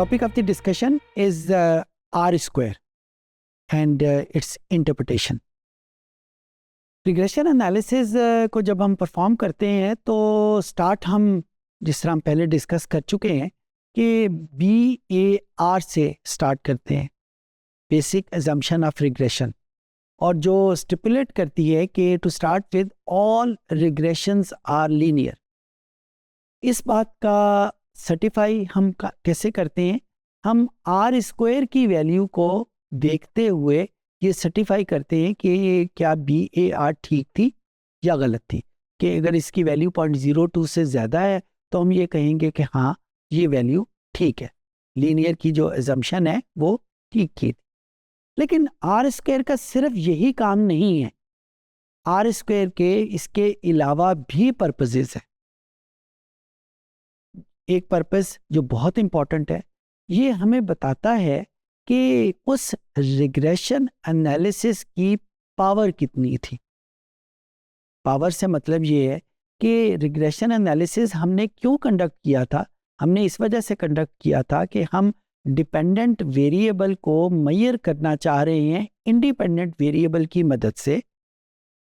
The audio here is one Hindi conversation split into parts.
topic of the discussion is R square and its interpretation. Regression analysis को जब हम परफॉर्म करते हैं तो स्टार्ट हम जिस तरह हम पहले डिस्कस कर चुके हैं कि BAR से स्टार्ट करते हैं, बेसिक एजम्पशन ऑफ रिग्रेशन, और जो स्टिपुलेट करती है कि to start with all regressions are linear. इस बात का सर्टिफाई हम कैसे करते हैं? हम आर स्क्वायर की वैल्यू को देखते हुए ये सर्टिफाई करते हैं कि क्या BAR ठीक थी या गलत थी. कि अगर इसकी वैल्यू 0.02 से ज़्यादा है तो हम ये कहेंगे कि हाँ ये वैल्यू ठीक है, लीनियर की जो एजम्पशन है वो ठीक थी. लेकिन आर स्क्वायर का सिर्फ यही काम नहीं है, आर स्क्वायर के इसके अलावा भी पर्पसेस है. एक पर्पस जो बहुत इंपॉर्टेंट है, ये हमें बताता है कि उस रिग्रेशन एनालिसिस की पावर कितनी थी. पावर से मतलब ये है कि रिग्रेशन एनालिसिस हमने क्यों कंडक्ट किया था. हमने इस वजह से कंडक्ट किया था कि हम डिपेंडेंट वेरिएबल को मेजर करना चाह रहे हैं इंडिपेंडेंट वेरिएबल की मदद से,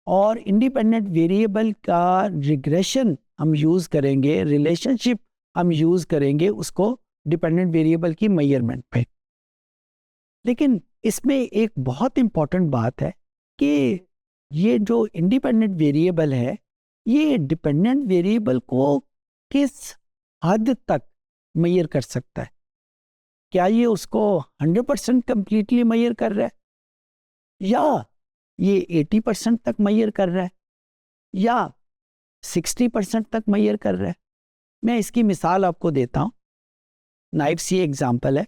और इंडिपेंडेंट वेरिएबल का रिग्रेशन हम यूज़ करेंगे, रिलेशनशिप हम यूज़ करेंगे उसको डिपेंडेंट वेरिएबल की मेजरमेंट पे. लेकिन इसमें एक बहुत इंपॉर्टेंट बात है कि ये जो इंडिपेंडेंट वेरिएबल है, ये डिपेंडेंट वेरिएबल को किस हद तक मेजर कर सकता है. क्या ये उसको 100% कंप्लीटली मेजर कर रहा है, या ये 80% तक मेजर कर रहा है, या 60% तक मेजर कर रहा है. मैं इसकी मिसाल आपको देता हूँ. नाइफ सी एग्जाम्पल है.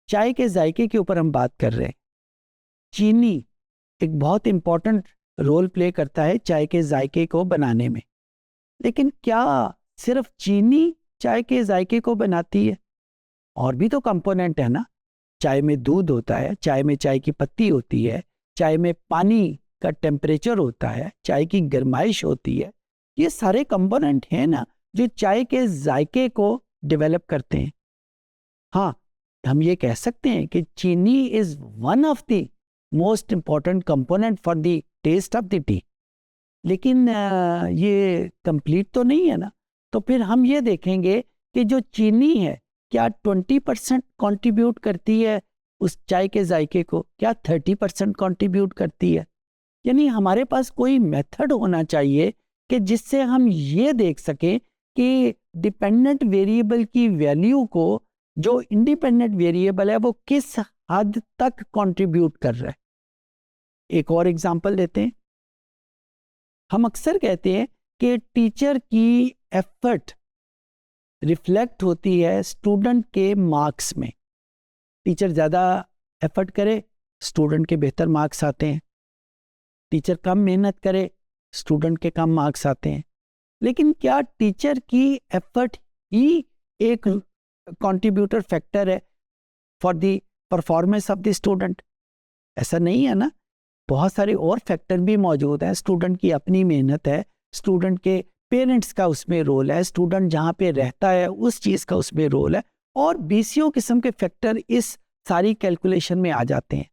चाय के जायके के ऊपर हम बात कर रहे हैं. चीनी एक बहुत इंपॉर्टेंट रोल प्ले करता है चाय के जायके को बनाने में. लेकिन क्या सिर्फ चीनी चाय के जायके को बनाती है? और भी तो कंपोनेंट है ना. चाय में दूध होता है, चाय में चाय की पत्ती होती है, चाय में पानी का टेम्परेचर होता है, चाय की गर्माइश होती है. ये सारे कंपोनेंट हैं ना जो चाय के जायके को डेवलप करते हैं. हाँ, हम ये कह सकते हैं कि chini is one of the most important component for the taste of the tea. लेकिन ये कंप्लीट तो नहीं है ना. तो फिर हम ये देखेंगे कि जो चीनी है क्या 20% कंट्रीब्यूट करती है उस चाय के जायके को, क्या 30% कंट्रीब्यूट करती है. यानी हमारे पास कोई मेथड होना चाहिए कि जिससे हम ये देख सकें कि डिपेंडेंट वेरिएबल की वैल्यू को जो इंडिपेंडेंट वेरिएबल है वो किस हद तक कंट्रीब्यूट कर रहा है. एक और एग्जांपल लेते हैं. हम अक्सर कहते हैं कि टीचर की एफर्ट रिफ्लेक्ट होती है स्टूडेंट के मार्क्स में. टीचर ज़्यादा एफर्ट करे, स्टूडेंट के बेहतर मार्क्स आते हैं. टीचर कम मेहनत करे, स्टूडेंट के कम मार्क्स आते हैं. लेकिन क्या टीचर की एफर्ट ही एक कंट्रीब्यूटर फैक्टर है for the performance of the student? ऐसा नहीं है ना. बहुत सारे और फैक्टर भी मौजूद हैं. स्टूडेंट की अपनी मेहनत है, स्टूडेंट के पेरेंट्स का उसमें रोल है, स्टूडेंट जहाँ पे रहता है उस चीज़ का उसमें रोल है, और बीसियों किस्म के फैक्टर इस सारी कैलकुलेशन में आ जाते हैं.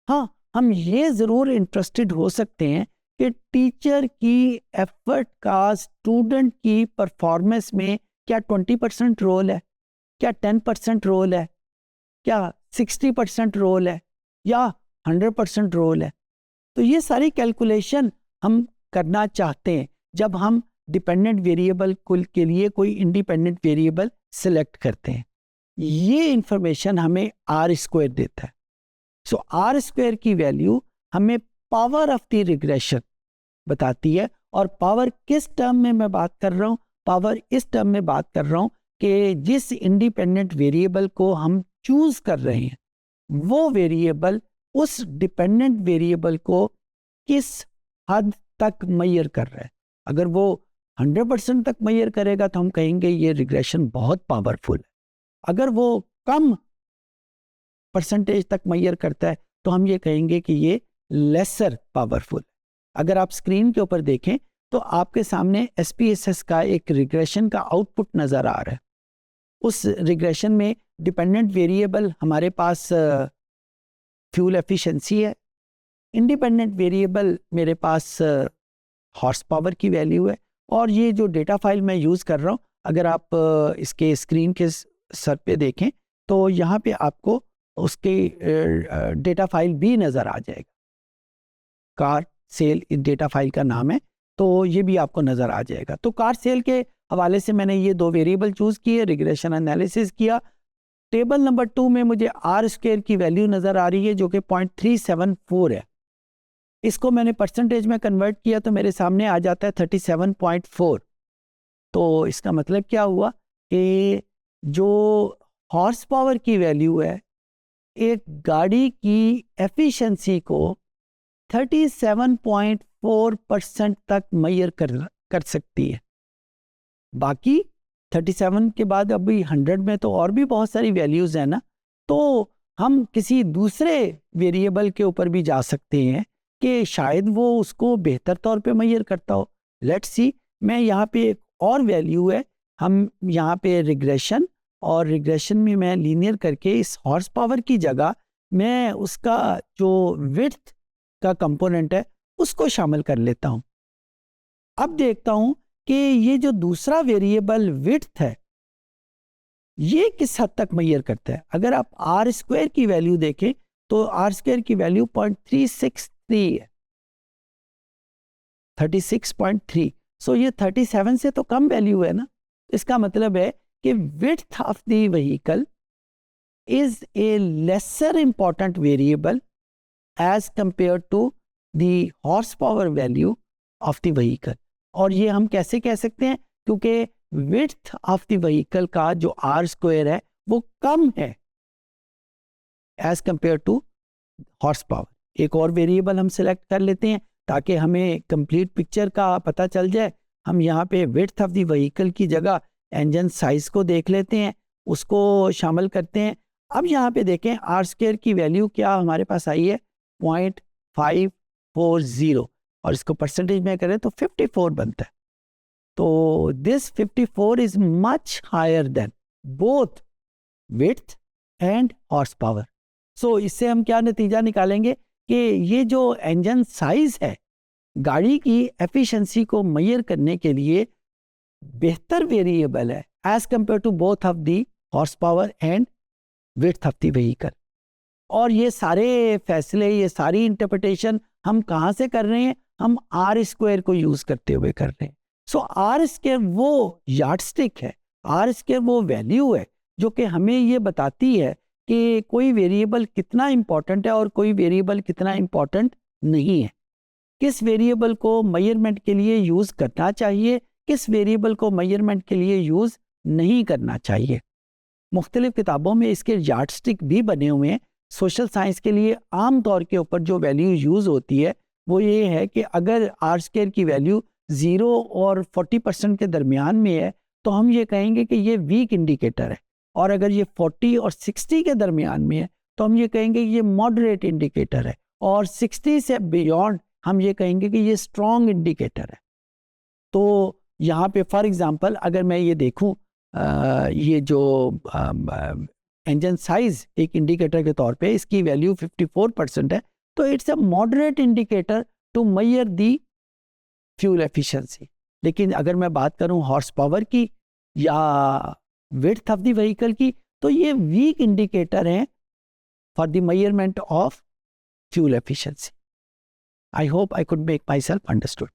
हाँ, हम ये ज़रूर इंटरेस्टेड हो सकते हैं कि टीचर की एफर्ट का स्टूडेंट की परफॉर्मेंस में क्या 20% रोल है, क्या 10% रोल है, क्या 60% रोल है, या 100% रोल है. तो ये सारी कैलकुलेशन हम करना चाहते हैं जब हम डिपेंडेंट वेरिएबल के लिए कोई इंडिपेंडेंट वेरिएबल सिलेक्ट करते हैं. ये इंफॉर्मेशन हमें आर स्क्वायर देता है. सो आर स्क्वायर की वैल्यू हमें पावर ऑफ द रिग्रेशन बताती है. और पावर किस टर्म में मैं बात कर रहा हूँ? पावर इस टर्म में बात कर रहा हूँ कि जिस इंडिपेंडेंट वेरिएबल को हम चूज कर रहे हैं वो वेरिएबल उस डिपेंडेंट वेरिएबल को किस हद तक मेजर कर रहा है. अगर वो 100% तक मेजर करेगा तो हम कहेंगे ये रिग्रेशन बहुत पावरफुल है. अगर वो कम परसेंटेज तक मेजर करता है तो हम ये कहेंगे कि ये लेसर पावरफुल. अगर आप स्क्रीन के ऊपर देखें तो आपके सामने SPSS का एक रिग्रेशन का आउटपुट नजर आ रहा है. उस रिग्रेशन में डिपेंडेंट वेरिएबल हमारे पास फ्यूल एफिशिएंसी है, इंडिपेंडेंट वेरिएबल मेरे पास हॉर्स पावर की वैल्यू है। और ये जो डेटा फाइल मैं यूज़ कर रहा हूँ, अगर आप इसके स्क्रीन के सर पे देखें तो यहाँ पे आपको उसके डेटा फाइल भी नज़र आ जाएगा। कार सेल डेटा फाइल का नाम है, तो ये भी आपको नज़र आ जाएगा। तो कार सेल के हवाले से मैंने ये 2 वेरिएबल चूज़ किए, रिग्रेशन एनालिसिस किया। टेबल नंबर 2 में मुझे आर स्क्वायर की वैल्यू नज़र आ रही है जो कि 0.374 है। इसको मैंने परसेंटेज में कन्वर्ट किया तो मेरे सामने आ जाता है 37.4। तो इसका मतलब क्या हुआ कि जो हॉर्स पावर की वैल्यू है एक गाड़ी की एफिशिएंसी को 37.4% तक मेजर कर सकती है। बाकी 37 के बाद अभी 100 में तो और भी बहुत सारी वैल्यूज़ हैं ना, तो हम किसी दूसरे वेरिएबल के ऊपर भी जा सकते हैं कि शायद वो उसको बेहतर तौर पे मेजर करता हो। लेट्स सी, मैं यहाँ पे एक और वैल्यू है, हम यहाँ पे रिग्रेशन, और रिग्रेशन में मैं लीनियर करके इस हॉर्स पावर की जगह मैं उसका जो विड्थ का कंपोनेंट है उसको शामिल कर लेता हूँ। अब देखता हूँ कि ये जो दूसरा वेरिएबल विड्थ है ये किस हद तक मेजर करता है। अगर आप आर स्क्वायर की वैल्यू देखें तो आर स्क्वायर की वैल्यू 0.363 है, 36.3। सो ये 37 से तो कम वैल्यू है ना। इसका मतलब है कि width of the vehicle is a lesser important variable as compare to the horse power value of the vehicle. और ये हम कैसे कह सकते हैं, क्योंकि विड्थ ऑफ द व्हीकल का जो आर स्क्वायर है वो कम है as compare to horse power. एक और वेरिएबल हम सिलेक्ट कर लेते हैं ताकि हमें कंप्लीट पिक्चर का पता चल जाए। हम यहाँ पे विड्थ ऑफ द व्हीकल की जगह इंजन साइज को देख लेते हैं, उसको शामिल करते हैं। अब यहाँ पे देखें आर स्क्वायर की वैल्यू क्या हमारे पास आई है 0.540, और इसको परसेंटेज में करें तो 54 बनता है। तो this 54 is much higher than both width and horse power. So इससे हम क्या नतीजा निकालेंगे कि ये जो इंजन साइज है गाड़ी की एफिशिएंसी को मेजर करने के लिए बेहतर वेरिएबल है as compare to both of the horse power and width of the vehicle. और ये सारे फैसले, ये सारी इंटरप्रिटेशन हम कहाँ से कर रहे हैं, हम आर स्क्वायर को यूज करते हुए कर रहे हैं। सो आर स्क्वायर वो यार्डस्टिक है, आर स्क्वायर वो वैल्यू है जो कि हमें ये बताती है कि कोई वेरिएबल कितना इंपॉर्टेंट है और कोई वेरिएबल कितना इंपॉर्टेंट नहीं है, किस वेरिएबल को मेजरमेंट के लिए यूज करना चाहिए, किस वेरिएबल को मेजरमेंट के लिए यूज नहीं करना चाहिए। मुख्तलिफ किताबों में इसके यार्डस्टिक भी बने हुए हैं। सोशल साइंस के लिए आम तौर के ऊपर जो वैल्यू यूज होती है वो ये है कि अगर आर स्क्वायर की वैल्यू 0 और 40% के दरमियान में है तो हम ये कहेंगे कि ये वीक इंडिकेटर है, और अगर ये 40 और 60 के दरमियान में है तो हम ये कहेंगे ये मॉडरेट इंडिकेटर है, और 60 से बियॉन्ड हम ये कहेंगे कि ये स्ट्रॉन्ग इंडिकेटर है। तो यहाँ पे फॉर एग्जांपल अगर मैं ये देखूं ये जो इंजन साइज एक इंडिकेटर के तौर पे इसकी वैल्यू 54% है, तो it's a moderate indicator to measure the fuel efficiency. लेकिन अगर मैं बात करूं हॉर्स पावर की या विड्थ ऑफ द व्हीकल की तो ये वीक इंडिकेटर है for the measurement of fuel efficiency. I hope I could make my self understood.